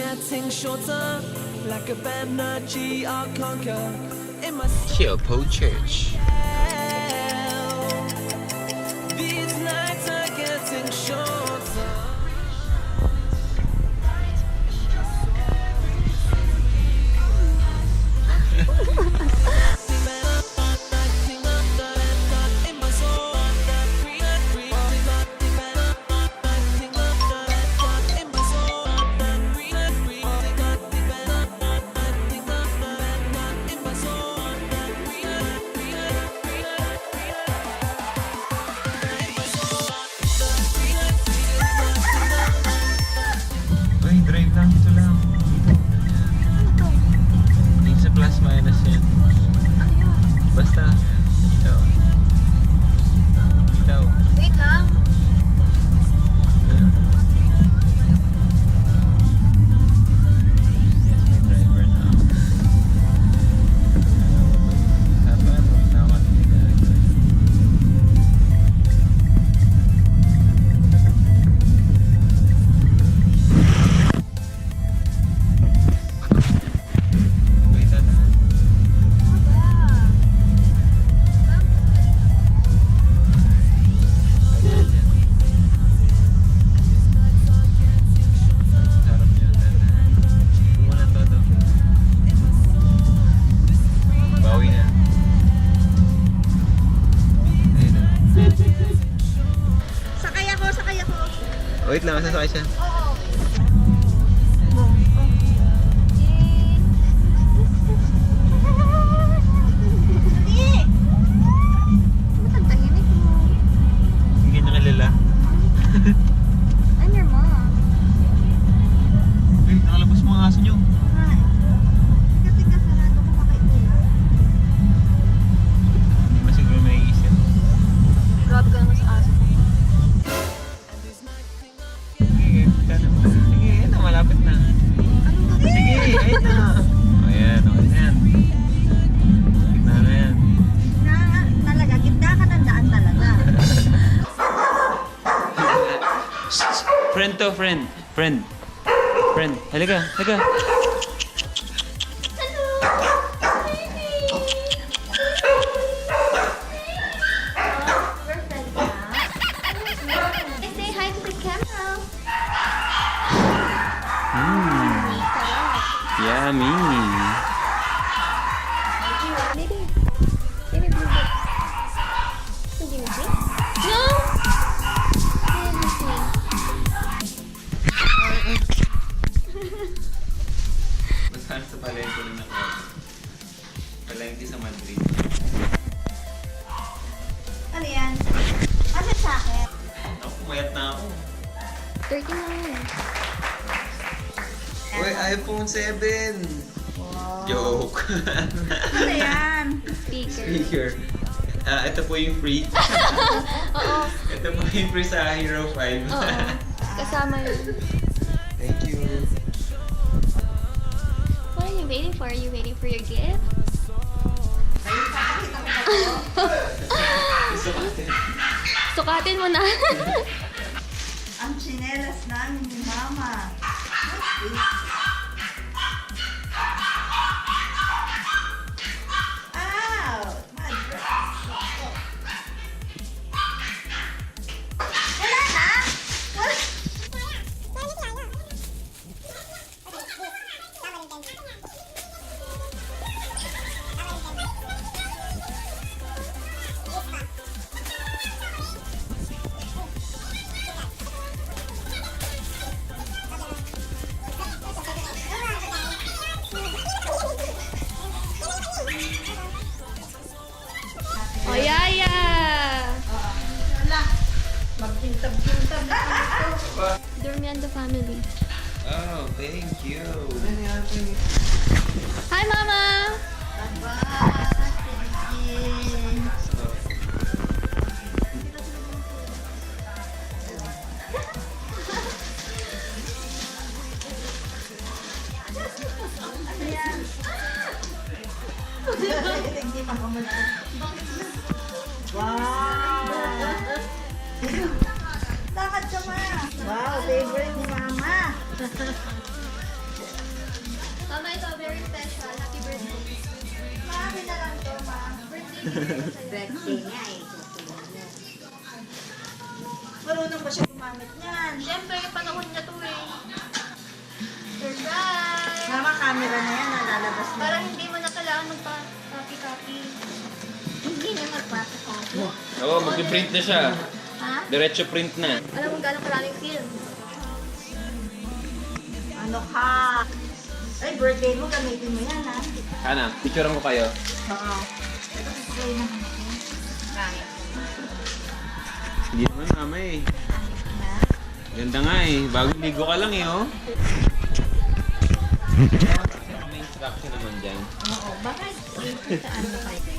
getting shorter, like a energy I'll conquer in my Xiaopo Church. These nights are getting shorter. Uy, drive lang. Ito lang. Yung sa plus minus yan. Basta. Ikaw. Ikaw. Wait lang. Yes, may driver na. Dapat, tawag nila. Wait, tata. Sarap yun, tata. Muna todo. Bawi na. Ayun na. Sakay ako, sakay ako. Wait lang, sasakay siya. Oo. Hindi. Ba't ang tahimik mo? Hindi niya kilala. I'm your mom. Wait, nakalabas mga aso niyo. Hi. Kasi kasarado ko makaitula. Hindi ba siguro may isip? Grabe ka naman sa aso. Sige, kano mo. Sige, ayun na, malapit na. Anong gagawin? Sige, ayun na. Ayan, okay na yan. Gitna na yan. Talaga, gitna ka ng daan talaga. Friend to, friend. Friend. Friend. Halika, halika. We're friends now. Say hi to the camera. Yummy. Baby. Baby blue book. Hindi mo see? No! Hindi mo see. Masarap sa palengke rin ako. Palengke sa Madrid. Ano yan? Ano sa akin? Ako, mayat na ako. 30 na yun. Uy, iPhone 7! Joke. Ano yan? Speaker. Ito po yung free. Oo. Ito po yung free sa Hero 5. Oo. Kasama yun. Thank you. What are you waiting for? Are you waiting for your gift? Sukatin. Sukatin mo na. Ang tsinelas namin ni Mama. Ow! My dress. Wala na? Wala. O, Yaya! Wala. Magkintab-kintab na dito. Durmiendo family. Oh, thank you. Hi, Mama! Aba, sige. Ano yan? Hindi pa kamalito. Wow! Lakad ka ma. Wow, favorite ni Mama. Birthday niya eh. Marunong ba siya gumamit niyan? Siyempre, panahon niya to eh. Surprise! Mama, camera na yan, nalalabas na. Parang hindi mo na kailangan magpa-copy-copy. Hindi na magpa-copy. Oo, mag-print na siya. Ha? Diretso print na. Alam mo gano'ng karaming film. Ano ka? Ay, birthday mo, gamitin mo yan, ha? Ana, picturean ko kayo. Oo. Ito, display na. Gamit. Hindi naman mama eh. Ganda nga eh. Bagong ligo ka lang eh oh. May instruction naman dyan. Oo, bakit? Sa ano kayo?